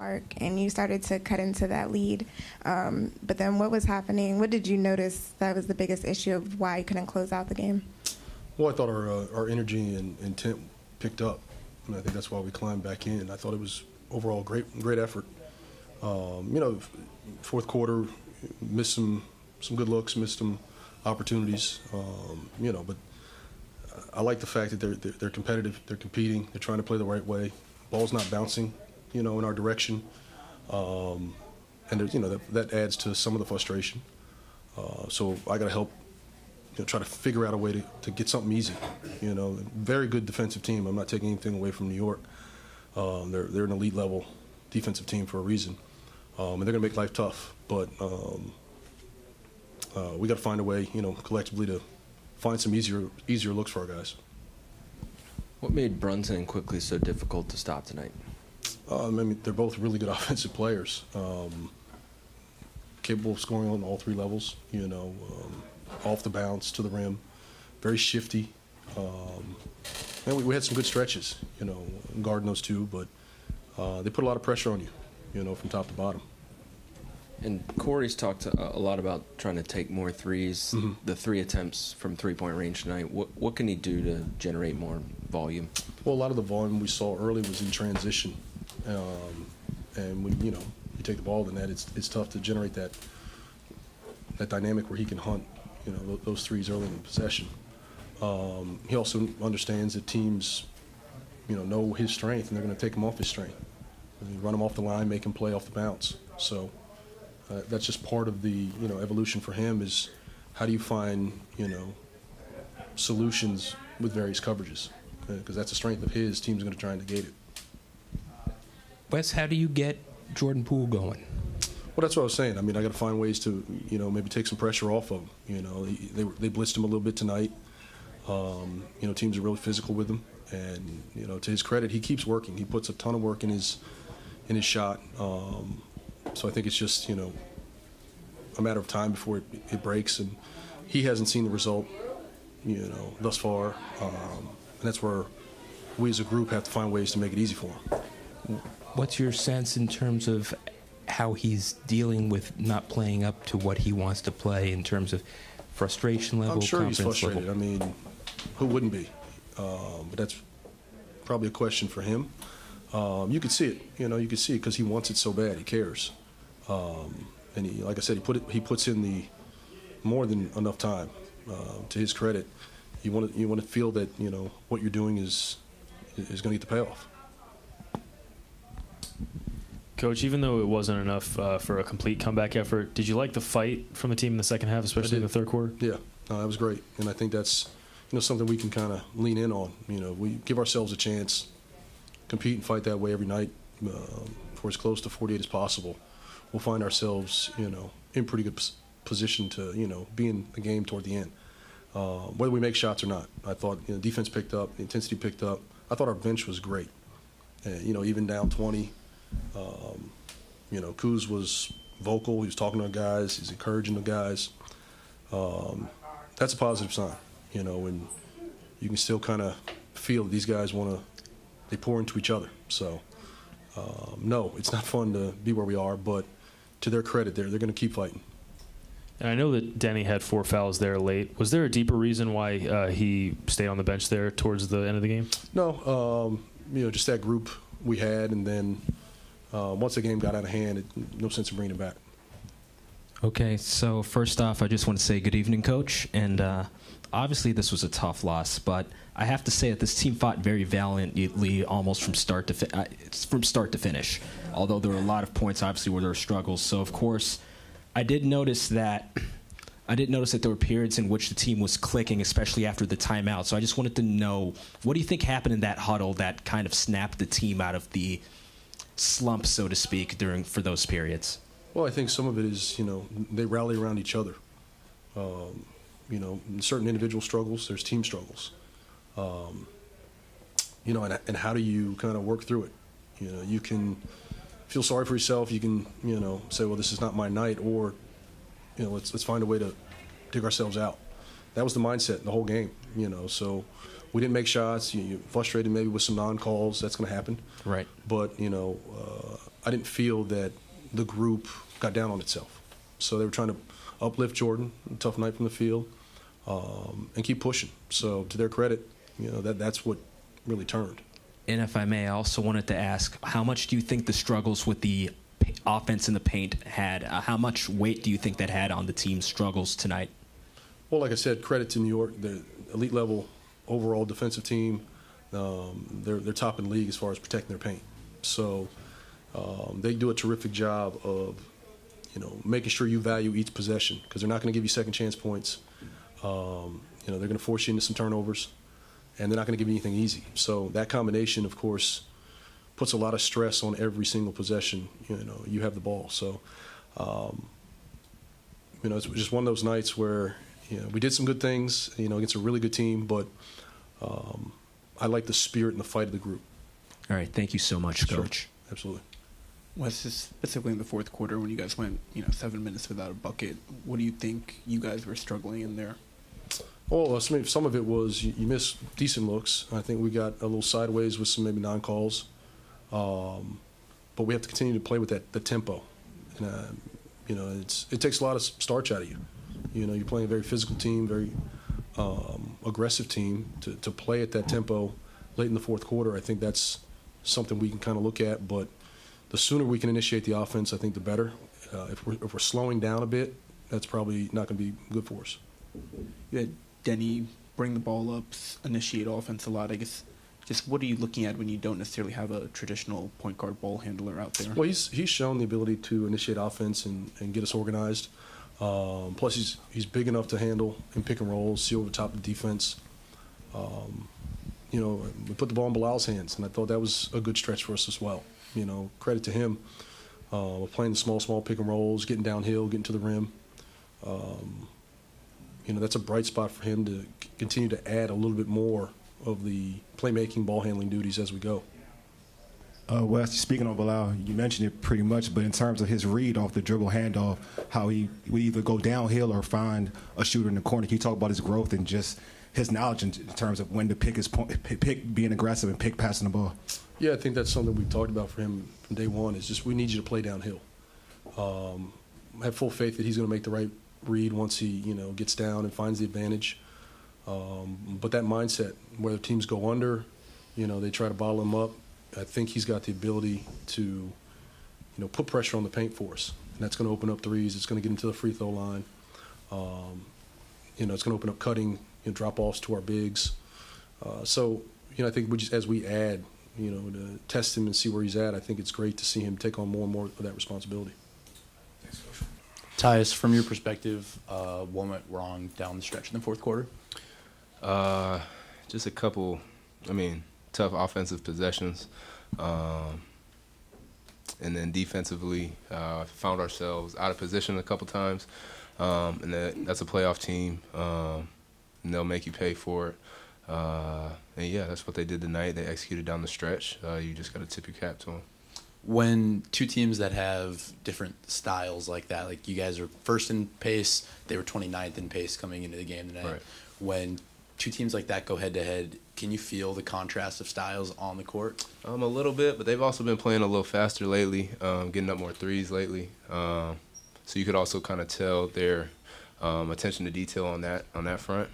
spark, and you started to cut into that lead. But then what was happening? What did you notice that was the biggest issue of why you couldn't close out the game? Well, I thought our energy and intent picked up, and I think that's why we climbed back in. I thought it was overall great effort. Fourth quarter, missed some good looks, missed some opportunities, but I like the fact that they're competitive, they're competing, they're trying to play the right way. Ball's not bouncing, in our direction, and there's, that adds to some of the frustration. So I got to help, try to figure out a way to get something easy. Very good defensive team. I'm not taking anything away from New York. They're an elite level defensive team for a reason, and they're going to make life tough. But we got to find a way, collectively to find some easier looks for our guys. What made Brunson and Quickley so difficult to stop tonight? They're both really good offensive players, capable of scoring on all three levels, off the bounce, to the rim, very shifty. And we had some good stretches, guarding those two, but they put a lot of pressure on you, from top to bottom. And Corey's talked a lot about trying to take more threes. Mm-hmm. The 3 attempts from three-point range tonight, what can he do to generate more volume? Well, a lot of the volume we saw early was in transition. And when, you take the ball, then it's tough to generate that dynamic where he can hunt, those threes early in the possession. He also understands that teams, know his strength, and they're going to take him off his strength. Run him off the line, make him play off the bounce. So that's just part of the, evolution for him is how do you find, solutions with various coverages, because that's a strength of his. Team's going to try and negate it. Wes, how do you get Jordan Poole going? Well, that's what I was saying. I got to find ways to, maybe take some pressure off of him. They blitzed him a little bit tonight. Teams are really physical with him, and to his credit, he keeps working. He puts a ton of work in his shot. So I think it's just a matter of time before it breaks, and he hasn't seen the result thus far, and that's where we as a group have to find ways to make it easy for him. What's your sense in terms of how he's dealing with not playing up to what he wants to play in terms of frustration level, I'm sure he's frustrated. level? Who wouldn't be? But that's probably a question for him. You could see it. You could see it because he wants it so bad. He cares, and he, like I said, he puts in the more than enough time. To his credit, you want to feel that what you're doing is going to get the payoff. Coach, even though it wasn't enough for a complete comeback effort, did you like the fight from the team in the second half, especially in the third quarter? Yeah, that was great, and I think that's something we can kind of lean in on. We give ourselves a chance, compete and fight that way every night for as close to 48 as possible. We'll find ourselves, in pretty good position to, be in the game toward the end. Whether we make shots or not, I thought defense picked up, the intensity picked up. I thought our bench was great. Even down 20. Kuz was vocal. He was talking to the guys. He's encouraging the guys. That's a positive sign, and you can still kind of feel that these guys they pour into each other. So, no, it's not fun to be where we are, but to their credit, they're going to keep fighting. And I know that Deni had 4 fouls there late. Was there a deeper reason why he stayed on the bench there towards the end of the game? No, just that group we had, and then once the game got out of hand, no sense in bringing it back. Okay, so first off, I just want to say good evening, Coach. And obviously this was a tough loss, but I have to say that this team fought very valiantly almost from start to finish, although there were a lot of points, obviously, where there were struggles. So, of course, I did notice that there were periods in which the team was clicking, especially after the timeout. So I just wanted to know, what do you think happened in that huddle that kind of snapped the team out of the slump, so to speak, for those periods? Well, I think some of it is, they rally around each other. In certain individual struggles, there's team struggles. And how do you kind of work through it? You can feel sorry for yourself. You can, say, well, this is not my night, or, let's find a way to dig ourselves out. That was the mindset the whole game, so we didn't make shots. You're frustrated maybe with some non-calls. That's going to happen. Right. But, I didn't feel that the group got down on itself. So they were trying to uplift Jordan, a tough night from the field, and keep pushing. So to their credit, that's what really turned. And if I may, I also wanted to ask, how much do you think the struggles with the offense in the paint had? How much weight do you think that had on the team's struggles tonight? Well, like I said, credit to New York, the elite level overall defensive team. They're top in the league as far as protecting their paint. So they do a terrific job of, making sure you value each possession, because they're not going to give you second chance points. They're going to force you into some turnovers, and they're not going to give you anything easy. So that combination, of course, puts a lot of stress on every single possession. You have the ball. So, it's just one of those nights where we did some good things, against a really good team, but I like the spirit and the fight of the group. All right, thank you so much, Coach. Sure. Absolutely. Specifically in the fourth quarter when you guys went, 7 minutes without a bucket, what do you think you guys were struggling in there? Well, some of it was you missed decent looks. I think we got a little sideways with some maybe non-calls. But we have to continue to play with the tempo. And, it takes a lot of starch out of you. You're playing a very physical team, very aggressive team. To play at that tempo late in the fourth quarter, I think that's something we can kind of look at. But the sooner we can initiate the offense, I think the better. If we're slowing down a bit, that's probably not going to be good for us. You had Deni bring the ball up, initiate offense a lot. I guess just what are you looking at when you don't necessarily have a traditional point guard ball handler out there? Well, he's shown the ability to initiate offense and get us organized. Plus, he's big enough to handle in pick and rolls, see over the top of the defense. We put the ball in Bilal's hands, and I thought that was a good stretch for us as well. Credit to him. Playing the small pick and rolls, getting downhill, getting to the rim. That's a bright spot for him to continue to add a little bit more of the playmaking, ball handling duties as we go. Wes, speaking of Bilal, you mentioned it pretty much, but in terms of his read off the dribble handoff, how he would either go downhill or find a shooter in the corner. Can you talk about his growth and just his knowledge in terms of when to pick being aggressive and pick passing the ball? Yeah, I think that's something we've talked about for him from day one, is just we need you to play downhill. I have full faith that he's going to make the right read once he gets down and finds the advantage. But that mindset, where the teams go under, they try to bottle him up, I think he's got the ability to, put pressure on the paint for us. And that's going to open up threes. It's going to get into the free throw line. It's going to open up cutting, drop-offs to our bigs. So, I think as we add, to test him and see where he's at, I think it's great to see him take on more and more of that responsibility. Tyus, from your perspective, what went wrong down the stretch in the fourth quarter? Just a couple, tough offensive possessions. And then defensively, found ourselves out of position a couple times. And that's a playoff team, and they'll make you pay for it. And, yeah, that's what they did tonight. They executed down the stretch. You just got to tip your cap to them. When two teams that have different styles like that, like you guys are first in pace, they were 29th in pace coming into the game tonight. Right. When two teams like that go head-to-head, can you feel the contrast of styles on the court? A little bit, but they've also been playing a little faster lately, getting up more threes lately. So you could also kind of tell their attention to detail on that front.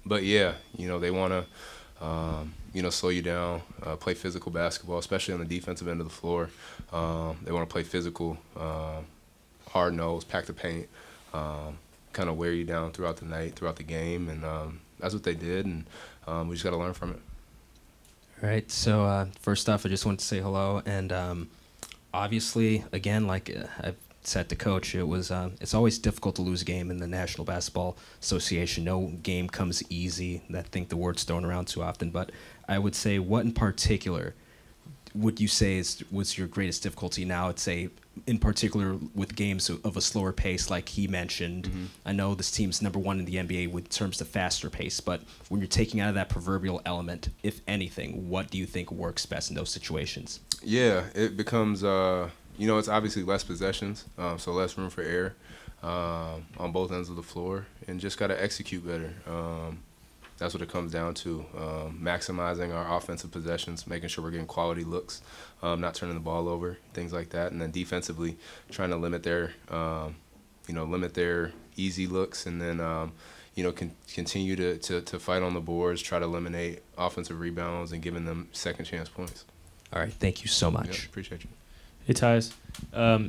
But, yeah, they want to slow you down, play physical basketball, especially on the defensive end of the floor. They want to play physical, hard nose, pack the paint, kind of wear you down throughout the night, throughout the game, and that's what they did, and we just got to learn from it. All right, so first off, I just want to say hello, and obviously, again, like I've said to Coach, it's always difficult to lose a game in the National Basketball Association. No game comes easy. I think the word's thrown around too often, but I would say, what in particular would you say was your greatest difficulty now? I'd say, in particular, with games of a slower pace, like he mentioned. Mm-hmm. I know this team's number one in the NBA with terms of faster pace, but when you're taking out of that proverbial element, if anything, what do you think works best in those situations? Yeah, it becomes, it's obviously less possessions, so less room for error on both ends of the floor, and just got to execute better. That's what it comes down to, maximizing our offensive possessions, making sure we're getting quality looks, not turning the ball over, things like that. And then defensively, trying to limit their, limit their easy looks, and then, continue to fight on the boards, try to eliminate offensive rebounds and giving them second chance points. All right, thank you so much. Yep, appreciate you. Hey, Tyus.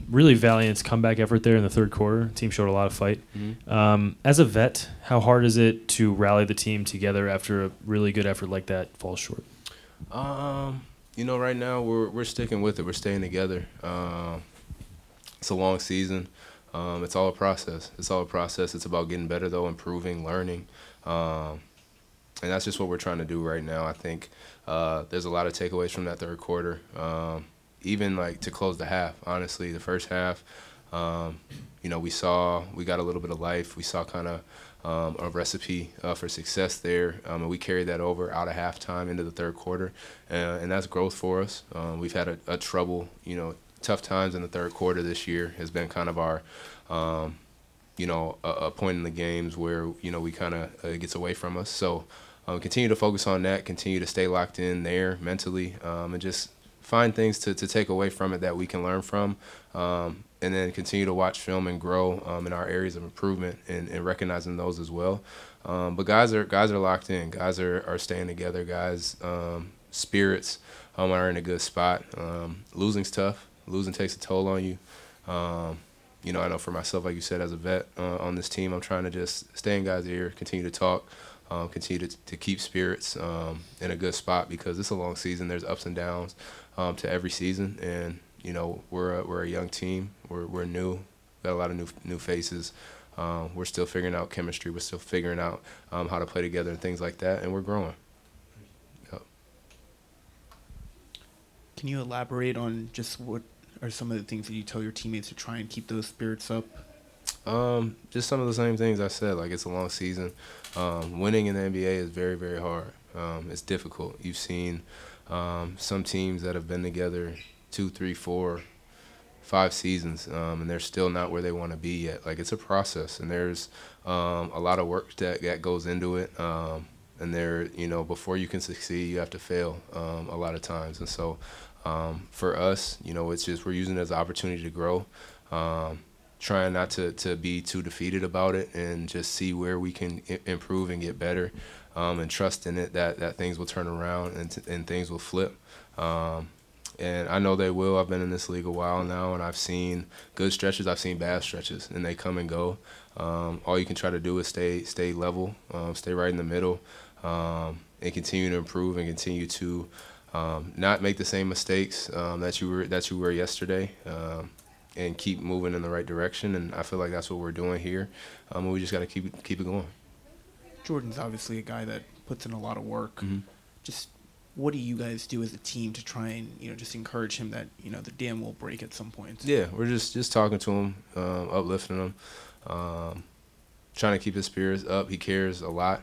Really valiant comeback effort there in the third quarter. The team showed a lot of fight. Mm-hmm. As a vet, how hard is it to rally the team together after a really good effort like that falls short? Right now we're sticking with it. We're staying together. It's a long season. It's all a process. It's about getting better, though, improving, learning. And that's just what we're trying to do right now. I think there's a lot of takeaways from that third quarter. Even like to close the half, honestly, the first half, we got a little bit of life. We saw kind of a recipe for success there, and we carried that over out of halftime into the third quarter, and that's growth for us. We've had a tough times in the third quarter this year has been kind of our, a point in the games where, we kind of, it gets away from us. So continue to focus on that, continue to stay locked in there mentally, and just find things to take away from it that we can learn from, and then continue to watch film and grow in our areas of improvement and recognizing those as well. But guys are locked in. Guys are staying together. Guys' spirits are in a good spot. Losing's tough. Losing takes a toll on you. I know for myself, like you said, as a vet on this team, I'm trying to just stay in guys' ear, continue to talk, continue to keep spirits in a good spot, because it's a long season. There's ups and downs to every season, and we're a young team. We're new. Got a lot of new faces. We're still figuring out chemistry. We're still figuring out how to play together and things like that, and we're growing. Yep. Can you elaborate on just what are some of the things that you tell your teammates to try and keep those spirits up? Just some of the same things I said. Like, it's a long season. Winning in the NBA is very, very hard. It's difficult. You've seen some teams that have been together 2, 3, 4, 5 seasons, and they're still not where they want to be yet. Like, it's a process, and there's a lot of work that goes into it. And before you can succeed, you have to fail a lot of times. And so for us, it's just we're using it as an opportunity to grow, trying not to be too defeated about it, and just see where we can improve and get better, and trust in it that things will turn around and things will flip. And I know they will. I've been in this league a while now, and I've seen good stretches. I've seen bad stretches, and they come and go. All you can try to do is stay level, stay right in the middle, and continue to improve and continue to not make the same mistakes that you were yesterday, and keep moving in the right direction. And I feel like that's what we're doing here. We just got to keep it going. Jordan's obviously a guy that puts in a lot of work. Mm-hmm. Just what do you guys do as a team to try and just encourage him that the dam will break at some point? Yeah, we're just talking to him, uplifting him, trying to keep his spirits up. He cares a lot,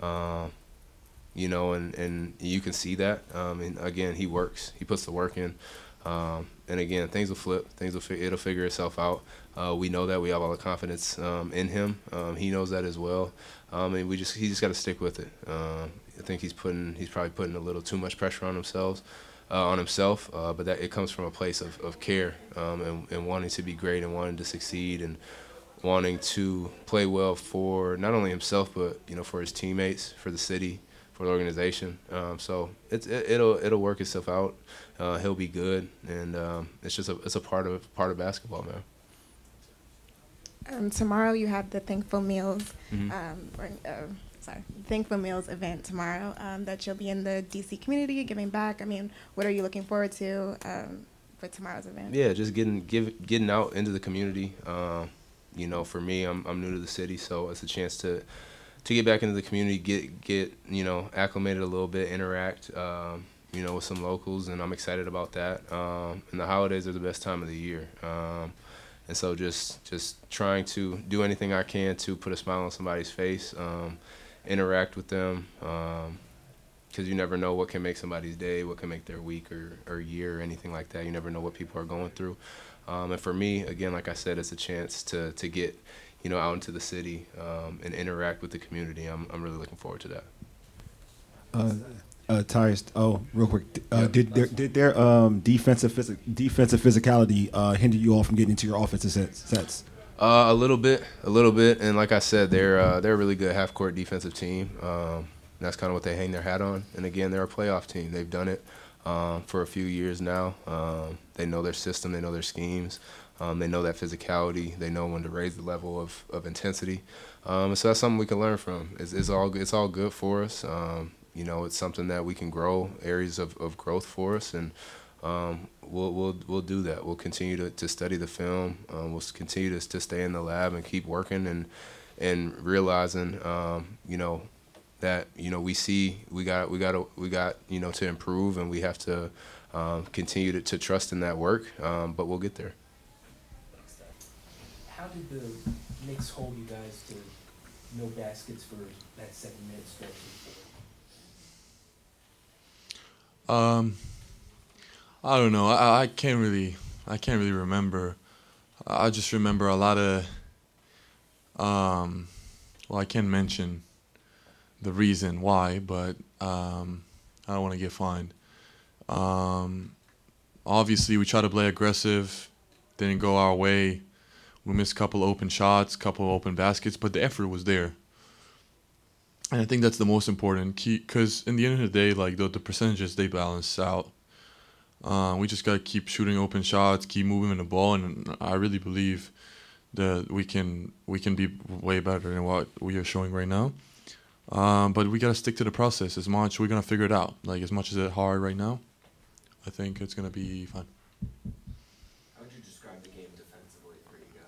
and you can see that. And again, he works. He puts the work in. And again, things will flip. It'll figure itself out. We know that. We have all the confidence in him. He knows that as well. And he just got to stick with it. I think he's probably putting a little too much pressure on himself. But that it comes from a place of care, and wanting to be great, and wanting to succeed, and wanting to play well for not only himself, but for his teammates, for the city, for the organization. So it'll work itself out. He'll be good, and it's a part of basketball, man. Tomorrow you have the Thankful Meals, Mm-hmm. Thankful Meals event tomorrow. That you'll be in the DC community giving back. I mean, what are you looking forward to for tomorrow's event? Yeah, just getting out into the community. For me, I'm new to the city, so it's a chance to get back into the community, get acclimated a little bit, interact, with some locals, and I'm excited about that. And the holidays are the best time of the year. And so just trying to do anything I can to put a smile on somebody's face, interact with them, because you never know what can make somebody's day, what can make their week or year or anything like that. You never know what people are going through. And for me, again, like I said, it's a chance to get out into the city and interact with the community. I'm really looking forward to that. Tyus, real quick, did their defensive physicality hinder you all from getting into your offensive sets? A little bit, and like I said, they're a really good half-court defensive team. That's kind of what they hang their hat on. And again, they're a playoff team. They've done it for a few years now. They know their system, they know their schemes, they know that physicality, they know when to raise the level of intensity. So that's something we can learn from. It's all good for us. You know, it's something that we can grow, areas of growth for us, and we'll do that. We'll continue to study the film. We'll continue to stay in the lab and keep working and realizing, you know, that, you know, we got you know, to improve, and we have to continue to trust in that work. But we'll get there. How did the Knicks hold you guys to no baskets for that 7-minute stretch? I don't know. I can't really remember. I just remember a lot of. Well, I can't mention the reason why, but I don't want to get fined. Obviously, we tried to play aggressive, didn't go our way. We missed a couple open shots, couple open baskets, but the effort was there. And I think that's the most important key, because in the end of the day, like the percentages, they balance out. We just got to keep shooting open shots, keep moving the ball, and I really believe that we can be way better than what we are showing right now. But we got to stick to the process as much. We're going to figure it out. Like, as much as it's hard right now, I think it's going to be fun. How would you describe the game defensively for you guys?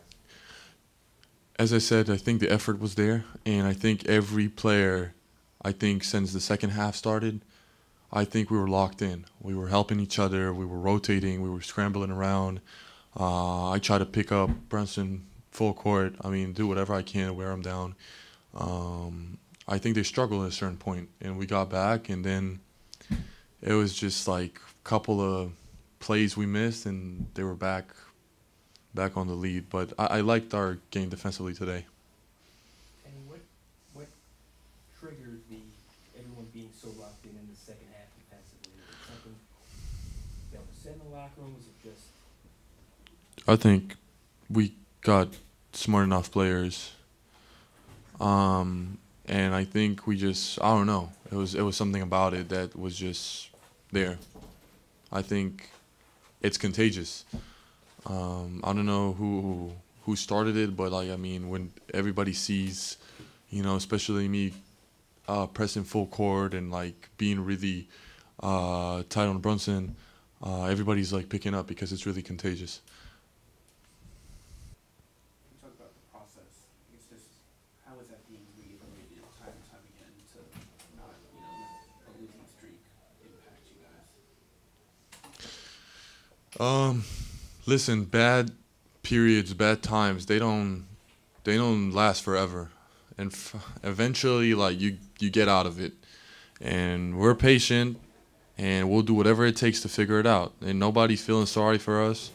As I said, I think the effort was there, and I think every player, since the second half started, I think we were locked in. We were helping each other. We were rotating. We were scrambling around. I tried to pick up Brunson full court. I mean, do whatever I can to wear him down. I think they struggled at a certain point, and we got back, and then it was just like a couple of plays we missed, and they were back on the lead. But I liked our game defensively today. And what triggered everyone being so locked in the second half defensively? Was it something that was said in the locker room? Was it just? I think we got smart enough players, and I think we just, I don't know. It was something about it that was just there. I think it's contagious. I don't know who started it, but like, I mean, when everybody sees, you know, especially me pressing full court and like being really tight on Brunson, everybody's like picking up because it's really contagious. Talk about the process. It's just, how is that being reiterated time and time again to not, you know, let a losing streak impact you guys? Listen, bad periods, bad times, they don't last forever, and eventually, like, you get out of it, and we're patient, and we'll do whatever it takes to figure it out. And nobody's feeling sorry for us.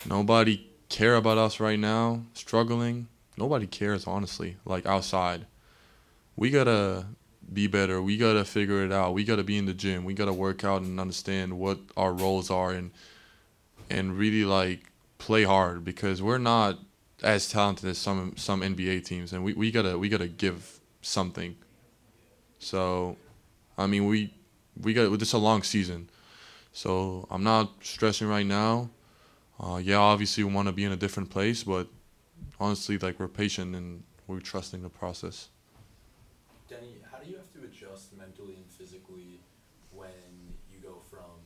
Nobody care about us right now, struggling. Nobody cares, honestly, like, outside. We gotta be better. We gotta figure it out. We gotta be in the gym. We gotta work out and understand what our roles are, and really, like, play hard, because we're not as talented as some NBA teams, and we gotta give something. So, I mean, we got, this is a long season, so I'm not stressing right now. Yeah, obviously we want to be in a different place, but honestly, like, we're patient and we're trusting the process. Deni, how do you have to adjust mentally and physically when you go from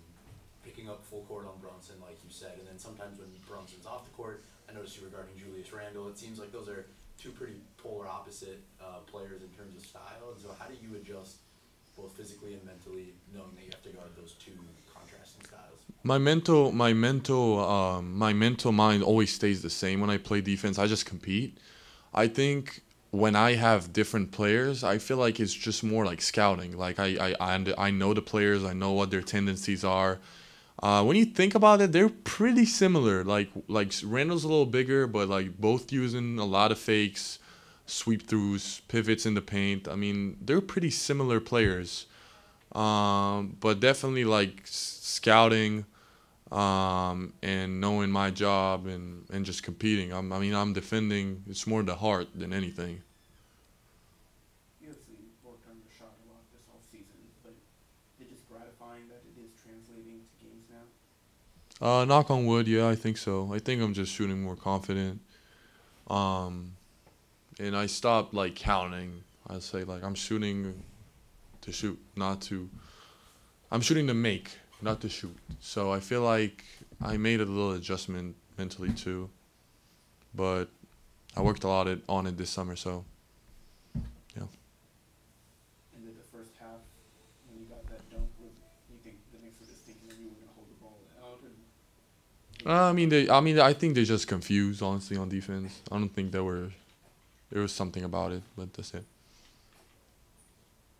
picking up full court on Brunson, like you said, and then sometimes when Brunson's off the court? I noticed you regarding Julius Randle. It seems like those are two pretty polar opposite players in terms of style. And so how do you adjust both physically and mentally, knowing that you have to guard those two contrasting styles? My mental mind always stays the same when I play defense. I just compete. I think when I have different players, I feel like it's just more like scouting. Like, I know the players, I know what their tendencies are. When you think about it, they're pretty similar. Like Randall's a little bigger, but like both using a lot of fakes, sweep throughs, pivots in the paint. I mean, they're pretty similar players. But definitely like scouting and knowing my job and just competing. I mean, I'm defending. It's more the heart than anything. You obviously worked on your shot a lot this offseason, but is it just gratifying that it is translating to games now? Knock on wood, yeah, I think so. I think I'm just shooting more confident. And I stopped like counting. I say like I'm shooting to shoot, not to. I'm shooting to make, not to shoot. So I feel like I made a little adjustment mentally too. But I worked a lot on it this summer, so yeah. And then the first half, when you got that dunk, you think the Knicks were just thinking that you were going to hold the ball out? I think they just confused honestly on defense. I don't think there was something about it, but that's it.